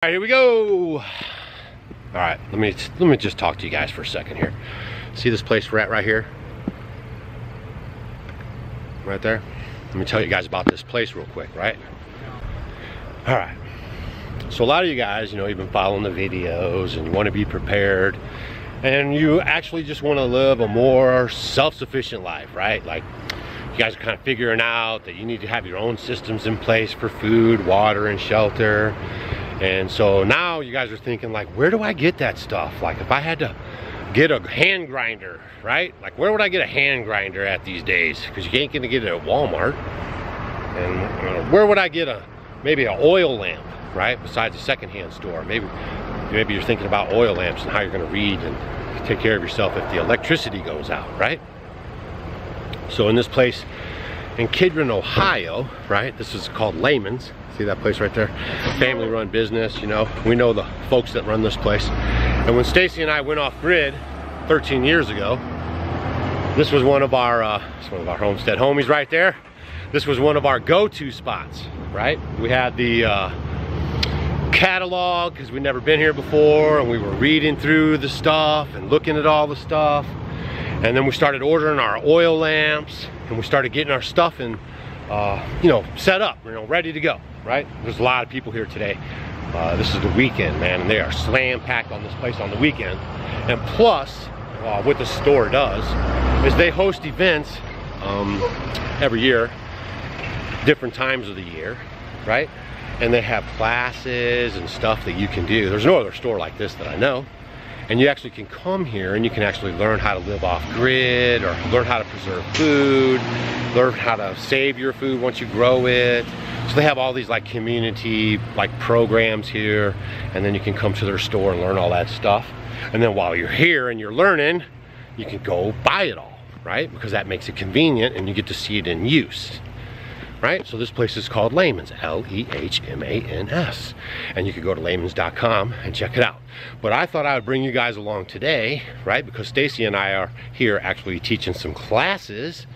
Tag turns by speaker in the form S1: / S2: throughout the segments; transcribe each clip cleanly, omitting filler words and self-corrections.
S1: All right, here we go. All right, let me just talk to you guys for a second here. See this place we're at right here? Right there? Let me tell you guys about this place real quick, right? All right. So a lot of you guys, you know, you've been following the videos and you want to be prepared and you actually just want to live a more self-sufficient life, right? Like you guys are kind of figuring out that you need to have your own systems in place for food, water, and shelter. And so now you guys are thinking like, where do I get that stuff? Like if I had to get a hand grinder, right? Like where would I get a hand grinder at these days? Because you ain't gonna get it at Walmart. And where would I get maybe an oil lamp, right? Besides a secondhand store. Maybe you're thinking about oil lamps and how you're gonna read and take care of yourself if the electricity goes out, right? So in this place in Kidron, Ohio, right? This is called Layman's. See that place right there? Family run business, you know. We know the folks that run this place. And when Stacy and I went off grid 13 years ago, this was one of our homestead homies right there. This was one of our go-to spots, right? We had the catalog because we'd never been here before, and we were reading through the stuff and looking at all the stuff. And then we started ordering our oil lamps, and we started getting our stuff in, you know, set up, you know, ready to go, right? There's a lot of people here today. This is the weekend, man, and they are slam packed on this place on the weekend. And plus, what the store does is they host events every year, different times of the year, right? And they have classes and stuff that you can do. There's no other store like this that I know. And you actually can come here and you can actually learn how to live off grid, or learn how to preserve food, learn how to save your food once you grow it. So they have all these like community like programs here, and then you can come to their store and learn all that stuff. And then while you're here and you're learning, you can go buy it all, right? Because that makes it convenient and you get to see it in use. Right? So this place is called Layman's, L-E-H-M-A-N-S. And you can go to laymans.com and check it out. But I thought I would bring you guys along today, right? Because Stacy and I are here actually teaching some classes,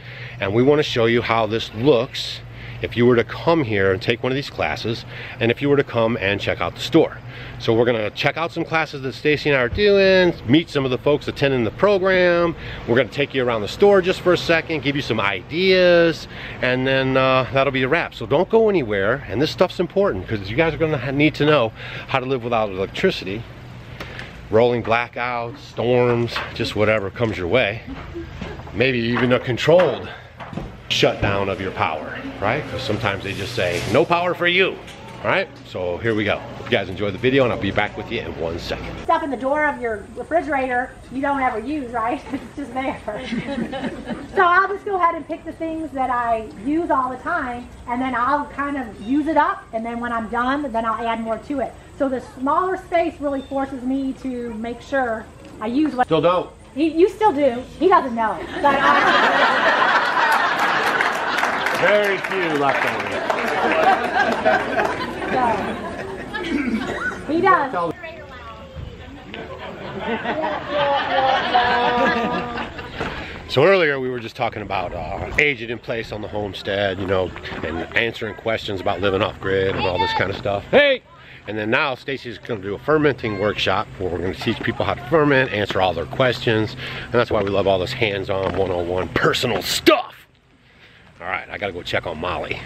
S1: and we want to show you how this looks if you were to come here and take one of these classes, and if you were to come and check out the store. So we're gonna check out some classes that Stacy and I are doing, meet some of the folks attending the program. We're gonna take you around the store just for a second, give you some ideas, and then that'll be a wrap. So don't go anywhere, and this stuff's important because you guys are gonna need to know how to live without electricity, rolling blackouts, storms, just whatever comes your way. Maybe even a controlled shutdown of your power, right? Because sometimes they just say, no power for you. All right, so here we go. Hope you guys enjoy the video, and I'll be back with you in 1 second.
S2: Stuff in the door of your refrigerator you don't ever use, right? It's just there. So I'll just go ahead and pick the things that I use all the time, and then I'll kind of use it up, and then when I'm done, then I'll add more to it. So the smaller space really forces me to make sure I use what...
S1: Still don't.
S2: You still do. He doesn't know. But
S1: very few left over.
S2: He does.
S1: So earlier we were just talking about aging in place on the homestead, you know, and answering questions about living off grid and all this kind of stuff. Hey! And then now Stacy's going to do a fermenting workshop where we're going to teach people how to ferment, answer all their questions, and that's why we love all this hands-on, one-on-one personal stuff. All right, I got to go check on Molly.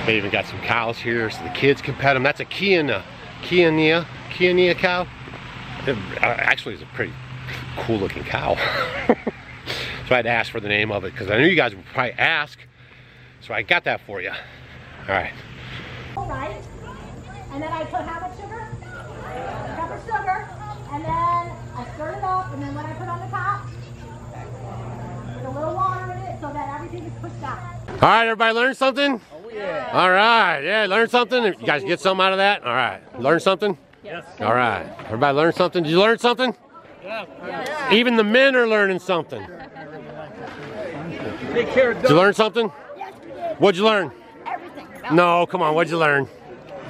S1: They even got some cows here so the kids can pet them. That's a Kiania cow. It actually is a pretty cool looking cow. So I had to ask for the name of it because I knew you guys would probably ask. So I got that for you. All right.
S2: All right. And then I put how much sugar? A cup of sugar. And then I stir it up. And then when I put on the top, put a little water in it so that everything is pushed out.
S1: All right, everybody learn something?
S3: Oh, yeah.
S1: All right, yeah, learn something? You guys get something out of that? All right, learn something?
S3: Yes.
S1: All right, everybody learn something? Did you learn something?
S3: Yeah.
S1: Even the men are learning something.
S3: Take care of
S1: Did you learn something?
S4: Yes, we did.
S1: What'd you learn?
S4: Everything.
S1: No, come on, what'd you learn?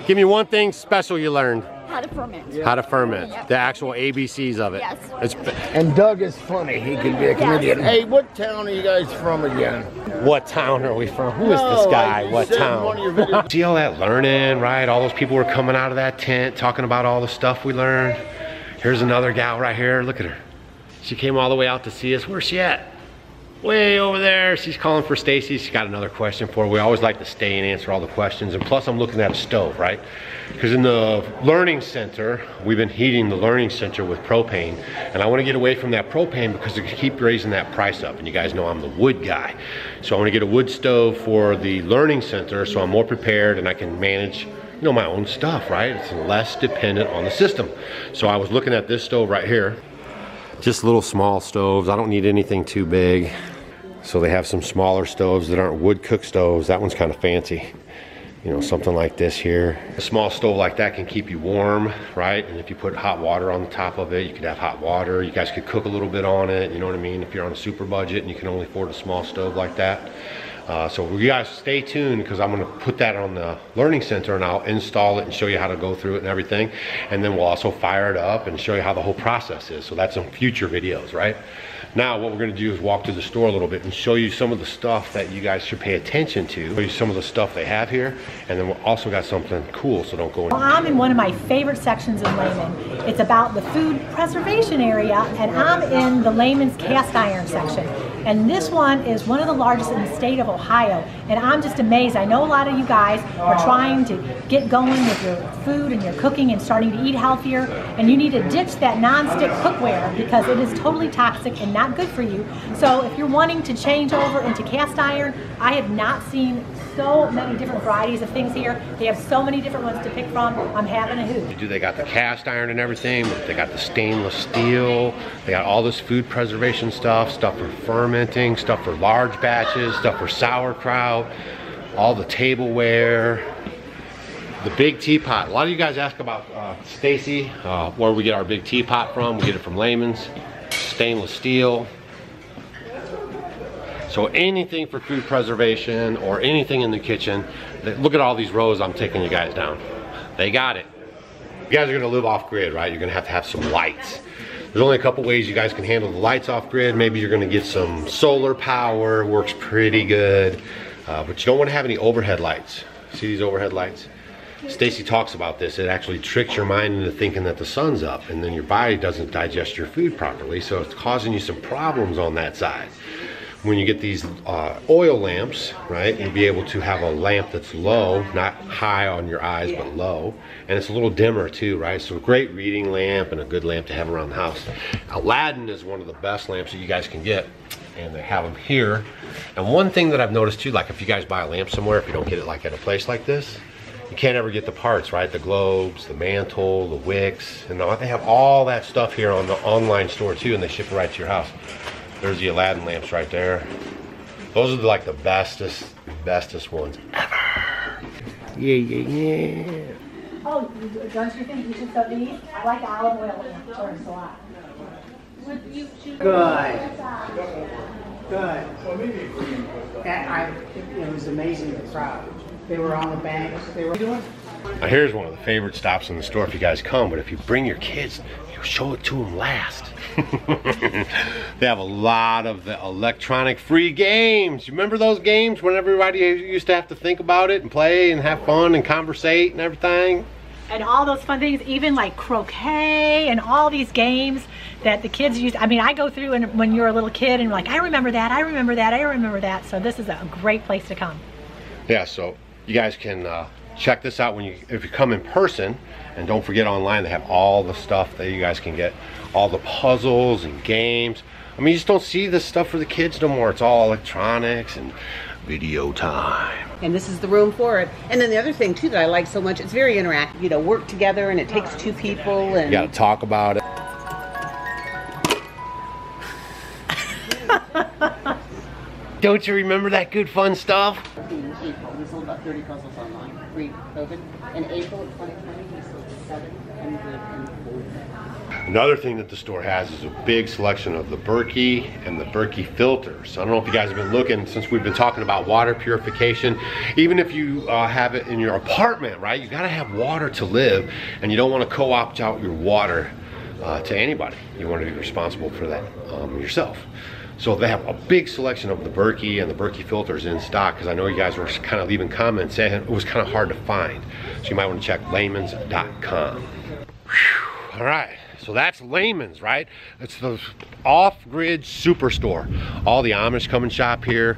S1: Give me one thing special you learned.
S3: How to ferment.
S1: How to ferment.
S3: Yep.
S1: The actual ABCs of it.
S3: Yes.
S4: And Doug is funny. He can be a comedian.
S3: Yes.
S4: Hey, what town are you guys from again?
S1: What town are we from? Who is this guy? What town? See all that learning, right? All those people were coming out of that tent talking about all the stuff we learned. Here's another gal right here. Look at her. She came all the way out to see us. Where's she at? Way over there. She's calling for Stacy. She's got another question for her. We always like to stay and answer all the questions. And plus I'm looking at a stove, right? Because in the learning center, we've been heating the learning center with propane. And I want to get away from that propane because they keep raising that price up. And you guys know I'm the wood guy. So I want to get a wood stove for the learning center so I'm more prepared and I can manage, you know, my own stuff, right? It's less dependent on the system. So I was looking at this stove right here. Just little small stoves. I don't need anything too big. So they have some smaller stoves that aren't wood cook stoves. That one's kind of fancy. You know, something like this here. A small stove like that can keep you warm, right? And if you put hot water on the top of it, you could have hot water. You guys could cook a little bit on it, you know what I mean? If you're on a super budget and you can only afford a small stove like that. So you guys stay tuned because I'm gonna put that on the learning center and I'll install it and show you how to go through it and everything. And then we'll also fire it up and show you how the whole process is. So that's in future videos, right? Now what we're gonna do is walk through the store a little bit and show you some of the stuff that you guys should pay attention to. Show you some of the stuff they have here. And then we've also got something cool, so don't go in.
S2: Well, I'm in one of my favorite sections in Layman. It's about the food preservation area, and I'm in the Layman's cast iron section. And this one is one of the largest in the state of Ohio. And I'm just amazed. I know a lot of you guys are trying to get going with your food and your cooking and starting to eat healthier. And you need to ditch that non-stick cookware because it is totally toxic and not good for you. So if you're wanting to change over into cast iron, I have not seen so many different varieties of things here. They have so many different ones to pick from. I'm having a hoot.
S1: They got the cast iron and everything, but they got the stainless steel. They got all this food preservation stuff for fermenting, stuff for large batches, stuff for sauerkraut, all the tableware, the big teapot. A lot of you guys ask about Stacy, where we get our big teapot from. We get it from Layman's. Stainless steel. So anything for food preservation or anything in the kitchen, look at all these rows I'm taking you guys down. They got it. You guys are gonna live off grid, right? You're gonna have some lights. There's only a couple ways you guys can handle the lights off grid. Maybe you're gonna get some solar power, works pretty good. But you don't wanna have any overhead lights. See these overhead lights? Stacy talks about this. It actually tricks your mind into thinking that the sun's up and then your body doesn't digest your food properly. So it's causing you some problems on that side. When you get these oil lamps, right, you'll be able to have a lamp that's low, not high on your eyes, but low. And it's a little dimmer too, right? So a great reading lamp and a good lamp to have around the house. Aladdin is one of the best lamps that you guys can get. And they have them here. And one thing that I've noticed too, like if you guys buy a lamp somewhere, if you don't get it like at a place like this, you can't ever get the parts, right? The globes, the mantle, the wicks, and they have all that stuff here on the online store too, and they ship it right to your house. There's the Aladdin lamps right there. Those are like the bestest ones ever. Yeah.
S2: Oh, don't you think you should sell these? I like the olive oil lamps a lot.
S5: Good. It was amazing, the crowd. They were on the banks. They were doing.
S1: Now here's one of the favorite stops in the store if you guys come, but if you bring your kids, you show it to them last. They have a lot of the electronic free games. You remember those games when everybody used to have to think about it and play and have fun and conversate and everything?
S2: And all those fun things, even like croquet and all these games that the kids use. I mean, I go through and when you're a little kid and like, I remember that, I remember that, I remember that. So this is a great place to come.
S1: Yeah, so you guys can check this out if you come in person, and don't forget online they have all the stuff that you guys can get, all the puzzles and games. I mean, you just don't see this stuff for the kids no more. It's all electronics and video time.
S6: And this is the room for it. And then the other thing too that I like so much, it's very interactive. You know, work together and it takes two people and
S1: you gotta talk about it. Don't you remember that good fun stuff?
S6: In April, we sold about 30 puzzles online pre-COVID. In April of 2020, we sold 740.
S1: Another thing that the store has is a big selection of the Berkey and the Berkey Filters. I don't know if you guys have been looking since we've been talking about water purification. Even if you have it in your apartment, right? You gotta have water to live, and you don't wanna co-opt out your water to anybody. You wanna be responsible for that yourself. So they have a big selection of the Berkey and the Berkey Filters in stock, because I know you guys were kind of leaving comments saying it was kind of hard to find. So you might wanna check layman's.com. All right. So that's Layman's, right? It's the off-grid superstore. All the Amish come and shop here.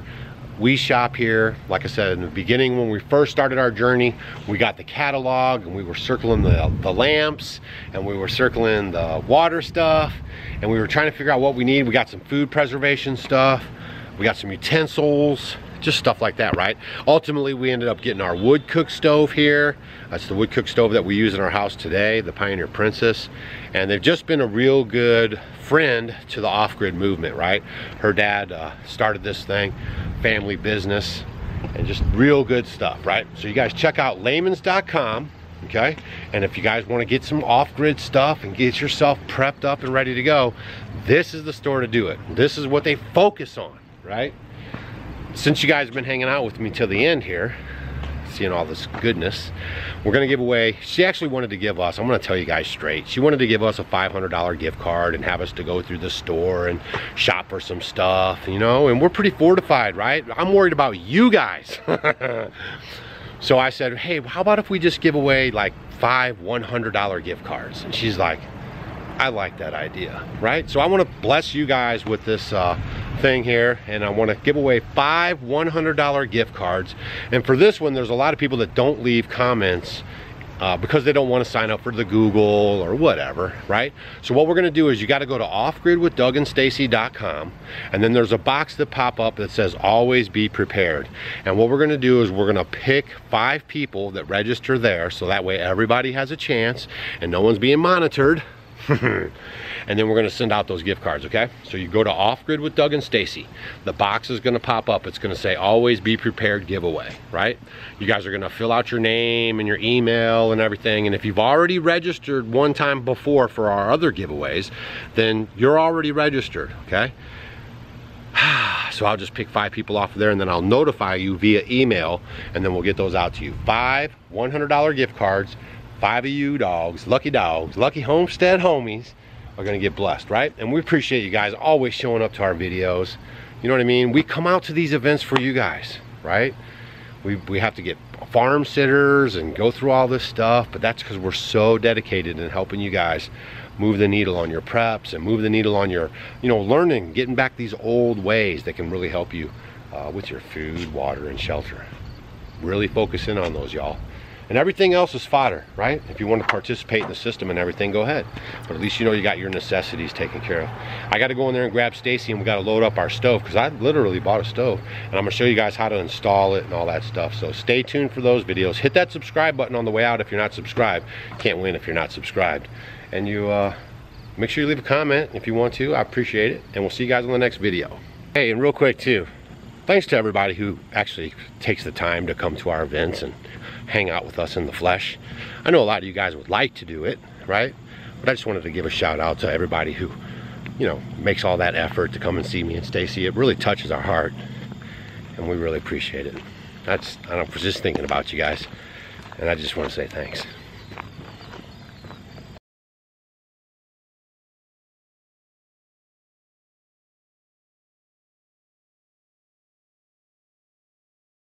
S1: We shop here. Like I said, in the beginning when we first started our journey, we got the catalog and we were circling the lamps and we were circling the water stuff and we were trying to figure out what we need. We got some food preservation stuff. We got some utensils, just stuff like that, right? Ultimately, we ended up getting our wood cook stove here. That's the wood cook stove that we use in our house today, the Pioneer Princess. And they've just been a real good friend to the off-grid movement, right? Her dad started this thing, family business, and just real good stuff, right? So you guys check out layman's.com, okay? And if you guys want to get some off-grid stuff and get yourself prepped up and ready to go, this is the store to do it. This is what they focus on, right? Since you guys have been hanging out with me till the end here, seeing all this goodness, we're gonna give away, she actually wanted to give us, I'm gonna tell you guys straight, she wanted to give us a $500 gift card and have us to go through the store and shop for some stuff, you know, and we're pretty fortified, right? I'm worried about you guys. So I said, hey, how about if we just give away like 5 $100 gift cards? And she's like, I like that idea, right? So I want to bless you guys with this thing here, and I want to give away 5 $100 gift cards. And for this one, there's a lot of people that don't leave comments because they don't want to sign up for the Google or whatever, right? So what we're going to do is you got to go to offgridwithdougandstacy.com, and then there's a box that pop up that says always be prepared. And what we're going to do is we're going to pick 5 people that register there, so that way everybody has a chance and no one's being monitored. And then we're going to send out those gift cards, okay? So you go to Off Grid with Doug and Stacy. The box is going to pop up. It's going to say always be prepared giveaway, right? You guys are going to fill out your name and your email and everything. And if you've already registered one time before for our other giveaways, then you're already registered, okay? So I'll just pick 5 people off of there, and then I'll notify you via email, and then we'll get those out to you. 5 $100 gift cards. 5 of you dogs, lucky homestead homies, are gonna get blessed, right? And we appreciate you guys always showing up to our videos. You know what I mean? We come out to these events for you guys, right? We have to get farm sitters and go through all this stuff, but that's because we're so dedicated in helping you guys move the needle on your preps and move the needle on your, you know, learning, getting back these old ways that can really help you with your food, water, and shelter. Really focus in on those, y'all. And everything else is fodder, right? If you want to participate in the system and everything, go ahead. But at least you know you got your necessities taken care of. I got to go in there and grab Stacy, and we got to load up our stove, because I literally bought a stove. And I'm going to show you guys how to install it and all that stuff. So stay tuned for those videos. Hit that subscribe button on the way out if you're not subscribed. Can't win if you're not subscribed. And you make sure you leave a comment if you want to. I appreciate it. And we'll see you guys on the next video. Hey, and real quick too, thanks to everybody who actually takes the time to come to our events and hang out with us in the flesh. I know a lot of you guys would like to do it, right? But I just wanted to give a shout out to everybody who, you know, makes all that effort to come and see me and Stacy. It really touches our heart, and we really appreciate it. I was just thinking about you guys, and I just want to say thanks.